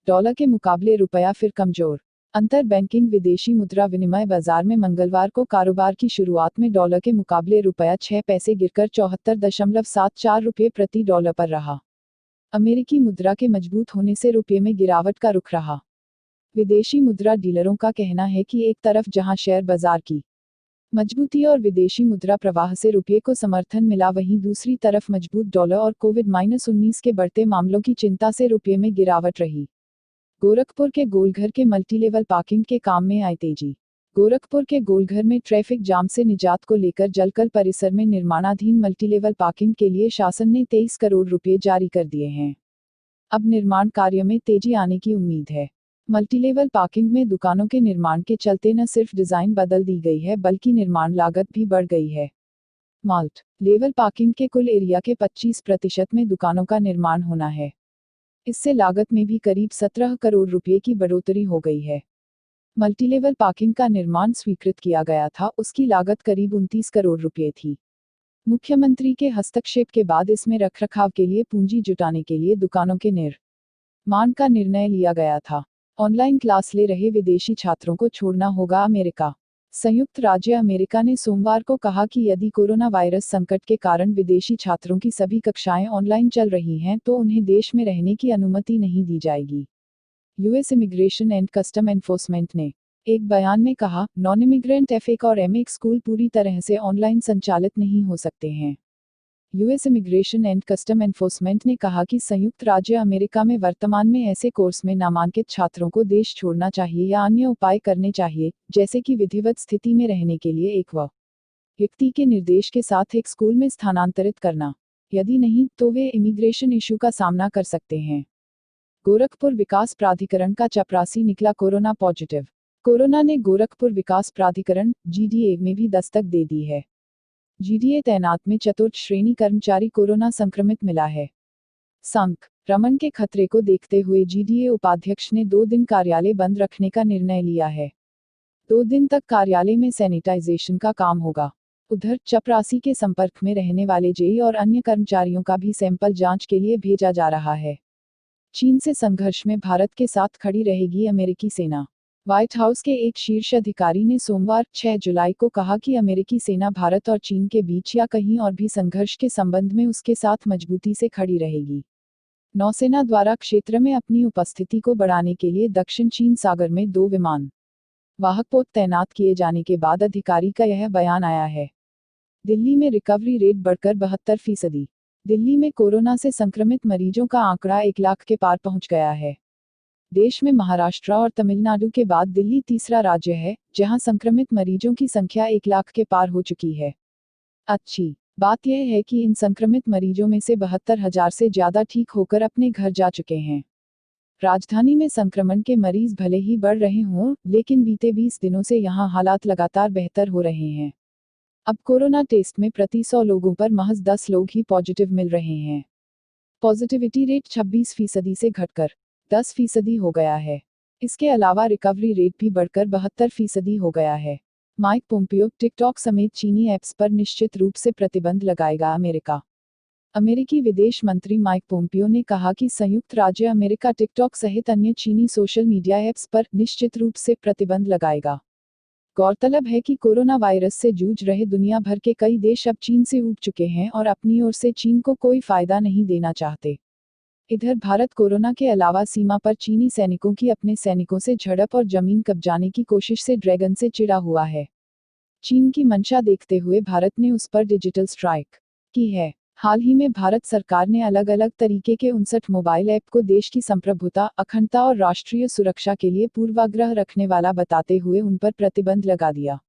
Dollar के मुकाबले रुपया फिर कमजोर। अंतर बैंकिंग विदेशी मुद्रा विनिमय बाजार में मंगलवार को कारोबार की शुरुआत में डॉलर के मुकाबले रुपया 6 पैसे गिरकर 74.74 रुपये प्रति डॉलर पर रहा। अमेरिकी मुद्रा के मजबूत होने से रुपये में गिरावट का रुख रहा। विदेशी मुद्रा डीलरों का कहना है कि एक तरफ जहां शेयर बाजार की मजबूती और विदेशी मुद्रा प्रवाह से रुपये को समर्थन मिला, वहीं दूसरी तरफ मजबूत डॉलर और कोविड-19 के बढ़ते मामलों की चिंता से रुपये में गिरावट रही। गोरखपुर के गोलघर के मल्टीलेवल पार्किंग के काम में आई तेजी। गोरखपुर के गोलघर में ट्रैफिक जाम से निजात को लेकर जलकल परिसर में निर्माणाधीन मल्टीलेवल पार्किंग के लिए शासन ने 23 करोड़ रुपये जारी कर दिए हैं। अब निर्माण कार्य में तेजी आने की उम्मीद है। मल्टीलेवल पार्किंग में दुकानों के निर्माण के चलते न सिर्फ डिजाइन बदल दी गई है बल्कि निर्माण लागत भी बढ़ गई है। मल्टी लेवल पार्किंग के कुल एरिया के 25% में दुकानों का निर्माण होना है। इससे लागत में भी करीब 17 करोड़ रुपये की बढ़ोतरी हो गई है। मल्टीलेवल पार्किंग का निर्माण स्वीकृत किया गया था, उसकी लागत करीब 29 करोड़ रुपये थी। मुख्यमंत्री के हस्तक्षेप के बाद इसमें रखरखाव के लिए पूंजी जुटाने के लिए दुकानों के निर्माण का निर्णय लिया गया था। ऑनलाइन क्लास ले रहे विदेशी छात्रों को छोड़ना होगा अमेरिका। संयुक्त राज्य अमेरिका ने सोमवार को कहा कि यदि कोरोना वायरस संकट के कारण विदेशी छात्रों की सभी कक्षाएं ऑनलाइन चल रही हैं तो उन्हें देश में रहने की अनुमति नहीं दी जाएगी। US immigration and custom enforcement ने एक बयान में कहा, नॉन इमिग्रेंट F1 और M1 स्कूल पूरी तरह से ऑनलाइन संचालित नहीं हो सकते हैं। US immigration and custom enforcement ने कहा कि संयुक्त राज्य अमेरिका में वर्तमान में ऐसे कोर्स में नामांकित छात्रों को देश छोड़ना चाहिए या अन्य उपाय करने चाहिए, जैसे कि विधिवत स्थिति में रहने के लिए एक व्यक्ति के निर्देश के साथ एक स्कूल में स्थानांतरित करना। यदि नहीं, तो वे इमिग्रेशन इशू का सामना कर सकते हैं। गोरखपुर विकास प्राधिकरण का चपरासी निकला कोरोना पॉजिटिव। कोरोना ने गोरखपुर विकास प्राधिकरण GDA में भी दस्तक दे दी है। GDA तैनात में चतुर्थ श्रेणी कर्मचारी कोरोना संक्रमित मिला है। संक्रमण के खतरे को देखते हुए GDA उपाध्यक्ष ने 2 दिन कार्यालय बंद रखने का निर्णय लिया है। 2 दिन तक कार्यालय में सैनिटाइजेशन का काम होगा। उधर चपरासी के संपर्क में रहने वाले जेई और अन्य कर्मचारियों का भी सैंपल जांच के लिए भेजा जा रहा है। चीन से संघर्ष में भारत के साथ खड़ी रहेगी अमेरिकी सेना। व्हाइट हाउस के एक शीर्ष अधिकारी ने सोमवार 6 जुलाई को कहा कि अमेरिकी सेना भारत और चीन के बीच या कहीं और भी संघर्ष के संबंध में उसके साथ मजबूती से खड़ी रहेगी। नौसेना द्वारा क्षेत्र में अपनी उपस्थिति को बढ़ाने के लिए दक्षिण चीन सागर में 2 विमान वाहक पोत तैनात किए जाने के बाद अधिकारी का यह बयान आया है। दिल्ली में रिकवरी रेट बढ़कर 72%। दिल्ली में कोरोना से संक्रमित मरीजों का आंकड़ा 1 लाख के पार पहुंच गया है। देश में महाराष्ट्र और तमिलनाडु के बाद दिल्ली तीसरा राज्य है जहां संक्रमित मरीजों की संख्या 1 लाख के पार हो चुकी है। अच्छी बात यह है कि इन संक्रमित मरीजों में से 72,000 से ज्यादा ठीक होकर अपने घर जा चुके हैं। राजधानी में संक्रमण के मरीज भले ही बढ़ रहे हों, लेकिन बीते 20 दिनों से यहां हालात लगातार बेहतर हो रहे हैं। अब कोरोना टेस्ट में प्रति 100 लोगों पर महज 10 लोग ही पॉजिटिव मिल रहे हैं। पॉजिटिविटी रेट 26% से घटकर 10% हो गया है। इसके अलावा रिकवरी रेट भी बढ़कर 72% हो गया है। माइक पोम्पियो टिकटॉक समेत चीनी ऐप्स पर निश्चित रूप से प्रतिबंध लगाएगा अमेरिका। अमेरिकी विदेश मंत्री माइक पोम्पियो ने कहा कि संयुक्त राज्य अमेरिका टिकटॉक सहित अन्य चीनी सोशल मीडिया ऐप्स पर निश्चित रूप से प्रतिबंध लगाएगा। गौरतलब है कि कोरोना वायरस से जूझ रहे दुनिया भर के कई देश अब चीन से ऊब चुके हैं और अपनी ओर से चीन को कोई फायदा नहीं देना चाहते। इधर भारत कोरोना के अलावा सीमा पर चीनी सैनिकों की अपने सैनिकों से झड़प और जमीन कब्जाने की कोशिश से ड्रैगन से चिढ़ा हुआ है। चीन की मंशा देखते हुए भारत ने उस पर डिजिटल स्ट्राइक की है। हाल ही में भारत सरकार ने अलग अलग तरीके के 59 मोबाइल ऐप को देश की संप्रभुता, अखंडता और राष्ट्रीय सुरक्षा के लिए पूर्वाग्रह रखने वाला बताते हुए उन पर प्रतिबंध लगा दिया।